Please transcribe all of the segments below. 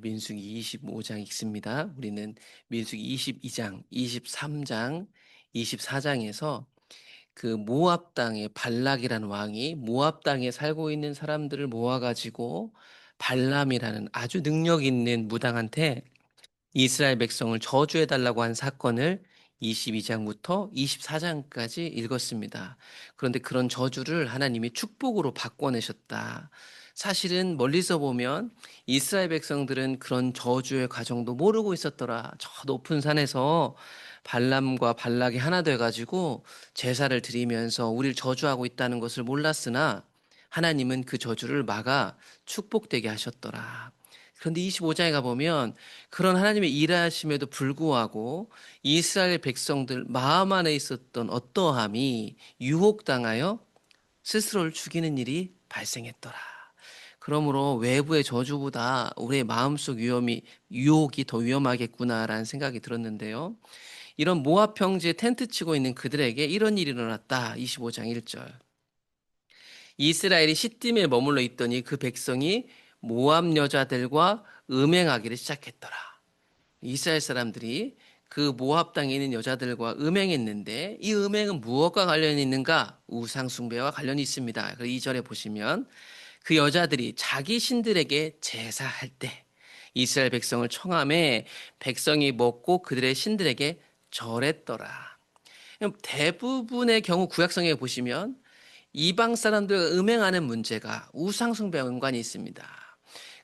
민수기 25장 읽습니다. 우리는 민수기 22장, 23장, 24장에서 그 모압 땅의 발락이라는 왕이 모압 땅에 살고 있는 사람들을 모아가지고 발람이라는 아주 능력 있는 무당한테 이스라엘 백성을 저주해 달라고 한 사건을 22장부터 24장까지 읽었습니다. 그런데 그런 저주를 하나님이 축복으로 바꿔내셨다. 사실은 멀리서 보면 이스라엘 백성들은 그런 저주의 과정도 모르고 있었더라. 저 높은 산에서 발람과 발락이 하나 돼가지고 제사를 드리면서 우리를 저주하고 있다는 것을 몰랐으나 하나님은 그 저주를 막아 축복되게 하셨더라. 그런데 25장에 가보면 그런 하나님의 일하심에도 불구하고 이스라엘 백성들 마음 안에 있었던 어떠함이 유혹당하여 스스로를 죽이는 일이 발생했더라. 그러므로 외부의 저주보다 우리의 마음속 유혹이 더 위험하겠구나라는 생각이 들었는데요. 이런 모압 평지에 텐트 치고 있는 그들에게 이런 일이 일어났다. 25장 1절. 이스라엘이 시딤에 머물러 있더니 그 백성이 모압 여자들과 음행하기를 시작했더라. 이스라엘 사람들이 그 모압 땅에 있는 여자들과 음행했는데 이 음행은 무엇과 관련이 있는가? 우상 숭배와 관련이 있습니다. 그 2절에 보시면 그 여자들이 자기 신들에게 제사할 때 이스라엘 백성을 청함해 백성이 먹고 그들의 신들에게 절했더라. 대부분의 경우 구약성에 보시면 이방 사람들과 음행하는 문제가 우상 숭배와 연관이 있습니다.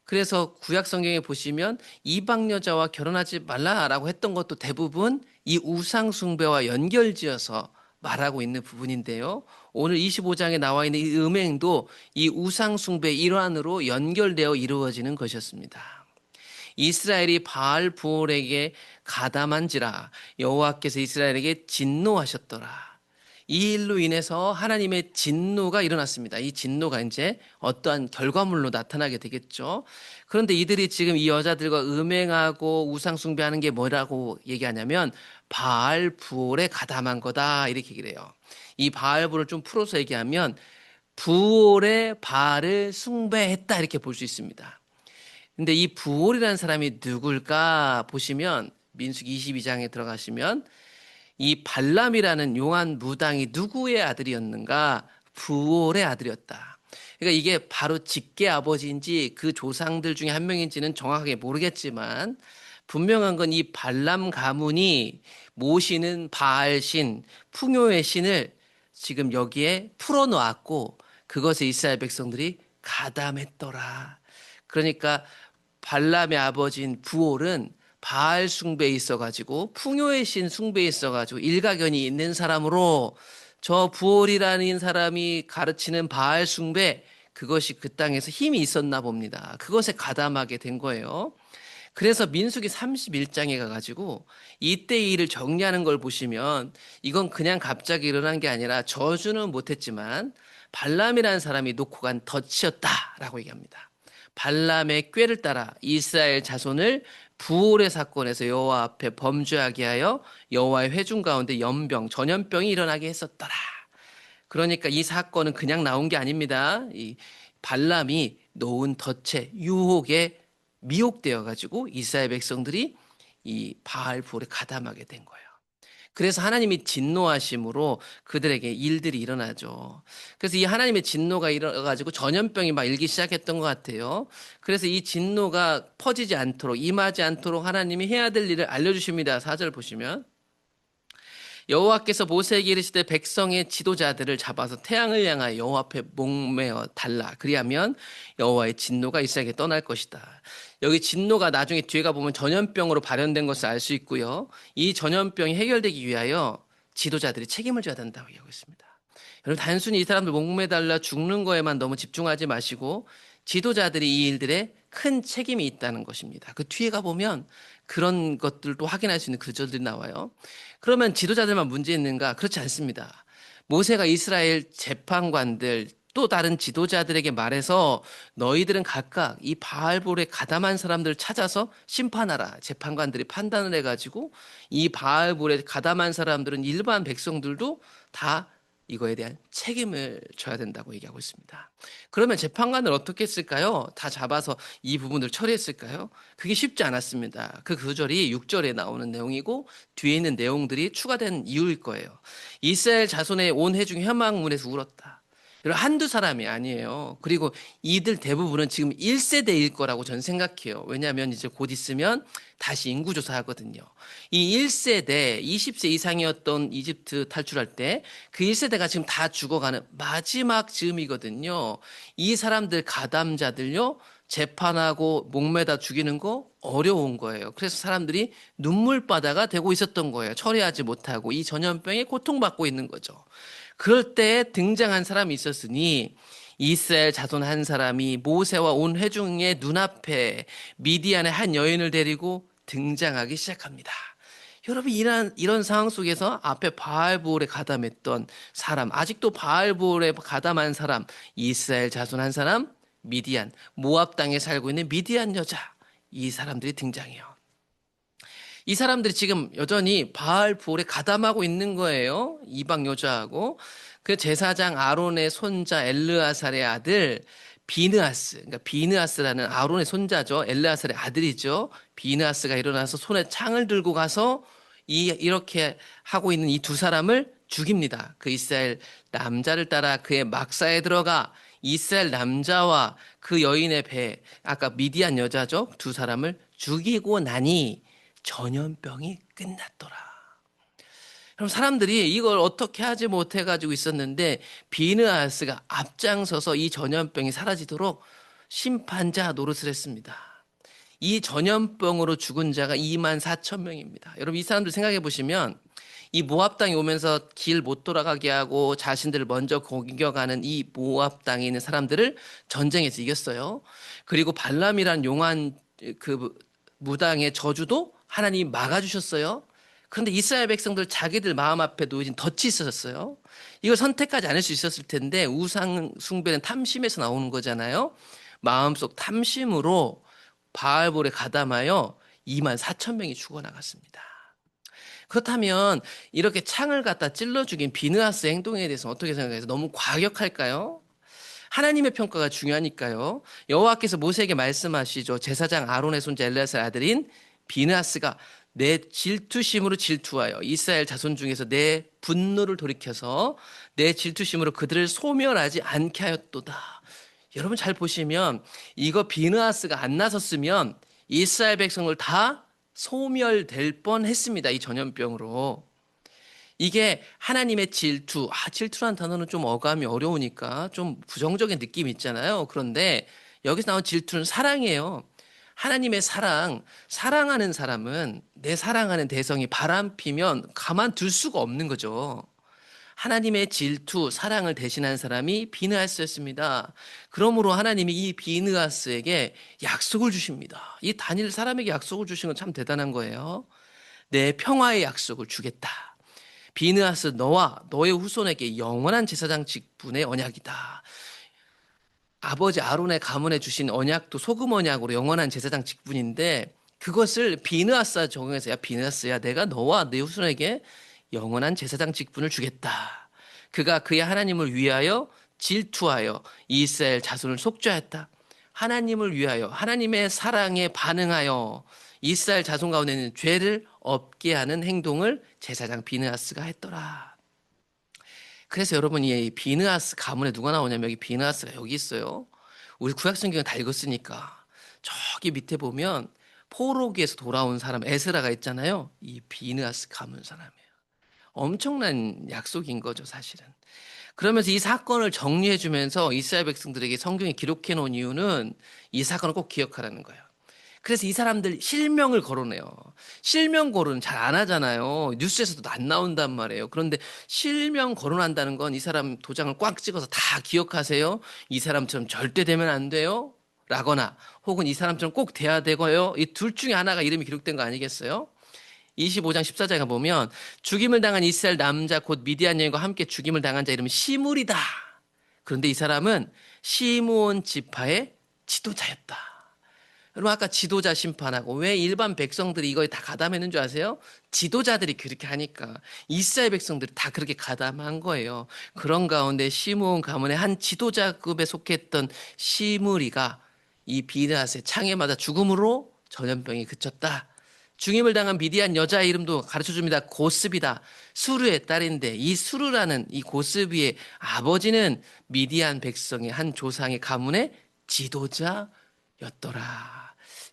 그래서 구약 성경에 보시면 이방 여자와 결혼하지 말라라고 했던 것도 대부분 이 우상 숭배와 연결지어서 말하고 있는 부분인데요. 오늘 25장에 나와 있는 이 음행도 이 우상 숭배의 일환으로 연결되어 이루어지는 것이었습니다. 이스라엘이 바알 부올에게 가담한지라 여호와께서 이스라엘에게 진노하셨더라. 이 일로 인해서 하나님의 진노가 일어났습니다. 이 진노가 이제 어떠한 결과물로 나타나게 되겠죠. 그런데 이들이 지금 이 여자들과 음행하고 우상숭배하는 게 뭐라고 얘기하냐면 바알 부올에 가담한 거다 이렇게 얘기를 해요. 이 바알 부올을 좀 풀어서 얘기하면 부올의 바알을 숭배했다 이렇게 볼 수 있습니다. 근데 이 부올이라는 사람이 누굴까 보시면 민수기 22장에 들어가시면 이 발람이라는 용한 무당이 누구의 아들이었는가? 부올의 아들이었다. 그러니까 이게 바로 직계 아버지인지 그 조상들 중에 한 명인지는 정확하게 모르겠지만 분명한 건 이 발람 가문이 모시는 바알신, 풍요의 신을 지금 여기에 풀어놓았고 그것에 이스라엘 백성들이 가담했더라. 그러니까 발람의 아버지인 부올은 바알 숭배에 있어가지고 풍요의 신 숭배에 있어가지고 일가견이 있는 사람으로 저 부올이라는 사람이 가르치는 바알 숭배 그것이 그 땅에서 힘이 있었나 봅니다. 그것에 가담하게 된 거예요. 그래서 민수기 31장에 가가지고 이때의 일을 정리하는 걸 보시면 이건 그냥 갑자기 일어난 게 아니라 저주는 못했지만 발람이라는 사람이 놓고 간 덫이었다라고 얘기합니다. 발람의 꾀를 따라 이스라엘 자손을 부올의 사건에서 여호와 앞에 범죄하게 하여 여호와의 회중 가운데 전염병이 일어나게 했었더라. 그러니까 이 사건은 그냥 나온 게 아닙니다. 이 발람이 놓은 덫에 유혹에 미혹되어 가지고 이스라엘 백성들이 이 바알 부올에 가담하게 된 거예요. 그래서 하나님이 진노하심으로 그들에게 일들이 일어나죠. 그래서 이 하나님의 진노가 일어나가지고 전염병이 막 일기 시작했던 것 같아요. 그래서 이 진노가 퍼지지 않도록, 임하지 않도록 하나님이 해야 될 일을 알려주십니다. 4절 보시면. 여호와께서 모세에게 이르시되 백성의 지도자들을 잡아서 태양을 향하여 여호와 앞에 목매어 달라. 그리하면 여호와의 진노가 이스라엘에게 떠날 것이다. 여기 진노가 나중에 뒤에 가보면 전염병으로 발현된 것을 알 수 있고요. 이 전염병이 해결되기 위하여 지도자들이 책임을 져야 된다고 얘기하고 있습니다. 여러분 단순히 이 사람들 목매달라 죽는 거에만 너무 집중하지 마시고 지도자들이 이 일들에 큰 책임이 있다는 것입니다. 그 뒤에 가보면 그런 것들도 확인할 수 있는 구절들이 나와요. 그러면 지도자들만 문제 있는가? 그렇지 않습니다. 모세가 이스라엘 재판관들 또 다른 지도자들에게 말해서 너희들은 각각 이 바알볼에 가담한 사람들을 찾아서 심판하라. 재판관들이 판단을 해가지고 이 바알볼에 가담한 사람들은 일반 백성들도 다 이거에 대한 책임을 져야 된다고 얘기하고 있습니다. 그러면 재판관을 어떻게 했을까요? 다 잡아서 이 부분을 처리했을까요? 그게 쉽지 않았습니다. 그 구절이 6절에 나오는 내용이고 뒤에 있는 내용들이 추가된 이유일 거예요. 이스라엘 자손의 온 회중이 혈망문에서 울었다. 한두 사람이 아니에요. 그리고 이들 대부분은 지금 1세대일 거라고 저는 생각해요. 왜냐하면 이제 곧 있으면 다시 인구조사 하거든요. 이 1세대, 20세 이상이었던 이집트 탈출할 때 그 1세대가 지금 다 죽어가는 마지막 즈음이거든요. 이 사람들 가담자들요, 재판하고 목매다 죽이는 거 어려운 거예요. 그래서 사람들이 눈물바다가 되고 있었던 거예요. 처리하지 못하고 이 전염병에 고통받고 있는 거죠. 그럴 때 등장한 사람이 있었으니 이스라엘 자손 한 사람이 모세와 온 회중의 눈앞에 미디안의 한 여인을 데리고 등장하기 시작합니다. 여러분, 이런 상황 속에서 앞에 바알볼에 가담했던 사람, 아직도 바알볼에 가담한 사람, 이스라엘 자손 한 사람, 미디안, 모압 땅에 살고 있는 미디안 여자, 이 사람들이 등장해요. 이 사람들이 지금 여전히 바알볼에 가담하고 있는 거예요. 이방 여자하고. 그 제사장 아론의 손자 엘르아살의 아들 비느하스, 그러니까 비느하스라는 아론의 손자죠. 엘르아살의 아들이죠. 비느하스가 일어나서 손에 창을 들고 가서 이렇게 하고 있는 이 두 사람을 죽입니다. 그 이스라엘 남자를 따라 그의 막사에 들어가 이스라엘 남자와 그 여인의 배, 아까 미디안 여자죠. 두 사람을 죽이고 나니 전염병이 끝났더라. 그럼 사람들이 이걸 어떻게 하지 못해가지고 있었는데 비느하스가 앞장서서 이 전염병이 사라지도록 심판자 노릇을 했습니다. 이 전염병으로 죽은 자가 24,000명입니다. 여러분, 이 사람들 생각해 보시면 이 모압 땅에 오면서 길 못 돌아가게 하고 자신들을 먼저 공격하는 이 모압 땅에 있는 사람들을 전쟁에서 이겼어요. 그리고 발람이란 용한 그 무당의 저주도 하나님이 막아주셨어요. 그런데 이스라엘 백성들 자기들 마음 앞에 놓여진 덫이 있었어요. 이걸 선택하지 않을 수 있었을 텐데 우상 숭배는 탐심에서 나오는 거잖아요. 마음속 탐심으로 바알볼에 가담하여 24,000명이 죽어나갔습니다. 그렇다면 이렇게 창을 갖다 찔러 죽인 비느하스 행동에 대해서 어떻게 생각해서 너무 과격할까요? 하나님의 평가가 중요하니까요. 여호와께서 모세에게 말씀하시죠. 제사장 아론의 손자 엘르아살 아들인 비느하스가 내 질투심으로 질투하여 이스라엘 자손 중에서 내 분노를 돌이켜서 내 질투심으로 그들을 소멸하지 않게 하였도다. 여러분 잘 보시면 이거 비느하스가 안 나섰으면 이스라엘 백성을 다 소멸될 뻔했습니다. 이 전염병으로. 이게 하나님의 질투, 질투라는 단어는 좀 어감이 어려우니까 좀 부정적인 느낌이 있잖아요. 그런데 여기서 나온 질투는 사랑이에요. 하나님의 사랑, 사랑하는 사람은 내 사랑하는 대성이 바람피면 가만둘 수가 없는 거죠. 하나님의 질투, 사랑을 대신한 사람이 비느하스였습니다. 그러므로 하나님이 이 비느하스에게 약속을 주십니다. 이 다니엘 사람에게 약속을 주신 건 참 대단한 거예요. 내 평화의 약속을 주겠다. 비느하스 너와 너의 후손에게 영원한 제사장 직분의 언약이다. 아버지 아론의 가문에 주신 언약도 소금 언약으로 영원한 제사장 직분인데 그것을 비느하스가 적용해서 야 비느하스야 내가 너와 네 후손에게 영원한 제사장 직분을 주겠다. 그가 그의 하나님을 위하여 질투하여 이스라엘 자손을 속죄하였다. 하나님을 위하여 하나님의 사랑에 반응하여 이스라엘 자손 가운데 있는 죄를 없게 하는 행동을 제사장 비느하스가 했더라. 그래서 여러분 이 비느하스 가문에 누가 나오냐면 여기 비느하스가 여기 있어요. 우리 구약성경을 다 읽었으니까 저기 밑에 보면 포로기에서 돌아온 사람 에스라가 있잖아요. 이 비느하스 가문 사람이에요. 엄청난 약속인 거죠, 사실은. 그러면서 이 사건을 정리해 주면서 이스라엘 백성들에게 성경에 기록해 놓은 이유는 이 사건을 꼭 기억하라는 거예요. 그래서 이 사람들 실명을 거론해요. 실명 거론 잘 안 하잖아요. 뉴스에서도 안 나온단 말이에요. 그런데 실명 거론한다는 건 이 사람 도장을 꽉 찍어서 다 기억하세요. 이 사람처럼 절대 되면 안 돼요. 라거나 혹은 이 사람처럼 꼭 돼야 되고요. 이 둘 중에 하나가 이름이 기록된 거 아니겠어요? 25장 14장에 보면 죽임을 당한 이스라엘 남자 곧 미디안 여인과 함께 죽임을 당한 자 이름은 시물이다. 그런데 이 사람은 시므온 지파의 지도자였다. 여러분 아까 지도자 심판하고 왜 일반 백성들이 이거에 다 가담했는 줄 아세요? 지도자들이 그렇게 하니까 이스라엘 백성들이 다 그렇게 가담한 거예요. 그런 가운데 시므온 가문의 한 지도자급에 속했던 시므리가 이 비느하스의 창에 맞아 죽음으로 전염병이 그쳤다. 중임을 당한 미디안 여자의 이름도 가르쳐 줍니다. 고스비다. 수르의 딸인데 이 수르라는 이 고스비의 아버지는 미디안 백성의 한 조상의 가문의 지도자였더라.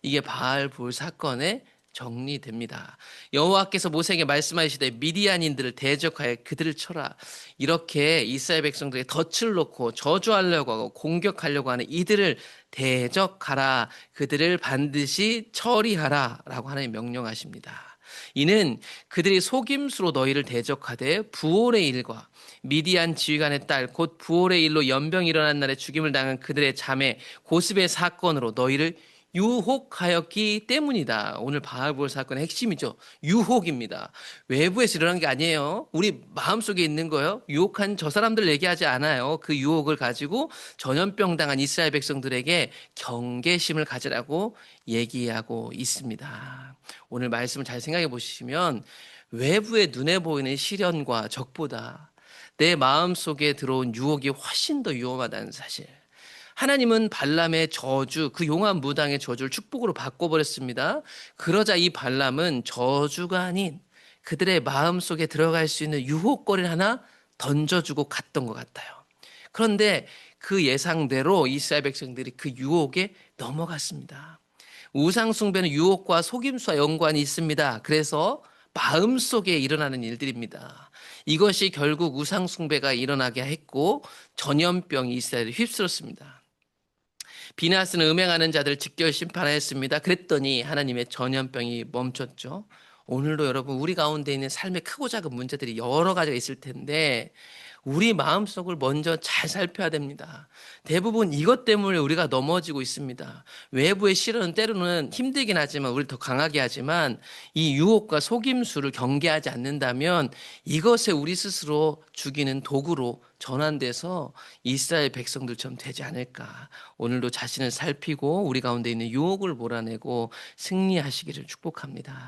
이게 바알볼 사건의 정리됩니다. 여호와께서 모세에게 말씀하시되 미디안인들을 대적하여 그들을 쳐라. 이렇게 이스라엘 백성들에게 덫을 놓고 저주하려고 하고 공격하려고 하는 이들을 대적하라. 그들을 반드시 처리하라. 라고 하나님 명령하십니다. 이는 그들이 속임수로 너희를 대적하되 부올의 일과 미디안 지휘관의 딸 곧 부올의 일로 연병이 일어난 날에 죽임을 당한 그들의 자매 고스베의 사건으로 너희를 유혹하였기 때문이다. 오늘 바알볼 사건의 핵심이죠. 유혹입니다. 외부에서 일어난 게 아니에요. 우리 마음속에 있는 거예요. 유혹한 저 사람들 얘기하지 않아요. 그 유혹을 가지고 전염병 당한 이스라엘 백성들에게 경계심을 가지라고 얘기하고 있습니다. 오늘 말씀을 잘 생각해 보시면 외부의 눈에 보이는 시련과 적보다 내 마음속에 들어온 유혹이 훨씬 더 위험하다는 사실. 하나님은 발람의 저주, 그 용한 무당의 저주를 축복으로 바꿔버렸습니다. 그러자 이 발람은 저주가 아닌 그들의 마음속에 들어갈 수 있는 유혹거리를 하나 던져주고 갔던 것 같아요. 그런데 그 예상대로 이스라엘 백성들이 그 유혹에 넘어갔습니다. 우상숭배는 유혹과 속임수와 연관이 있습니다. 그래서 마음속에 일어나는 일들입니다. 이것이 결국 우상숭배가 일어나게 했고 전염병이 이스라엘을 휩쓸었습니다. 비나스는 음행하는 자들을 직결 심판하였습니다. 그랬더니 하나님의 전염병이 멈췄죠. 오늘도 여러분 우리 가운데 있는 삶의 크고 작은 문제들이 여러 가지가 있을 텐데 우리 마음속을 먼저 잘 살펴야 됩니다. 대부분 이것 때문에 우리가 넘어지고 있습니다. 외부의 시련은 때로는 힘들긴 하지만 우리를 더 강하게 하지만 이 유혹과 속임수를 경계하지 않는다면 이것에 우리 스스로 죽이는 도구로 전환돼서 이스라엘 백성들처럼 되지 않을까. 오늘도 자신을 살피고 우리 가운데 있는 유혹을 몰아내고 승리하시기를 축복합니다.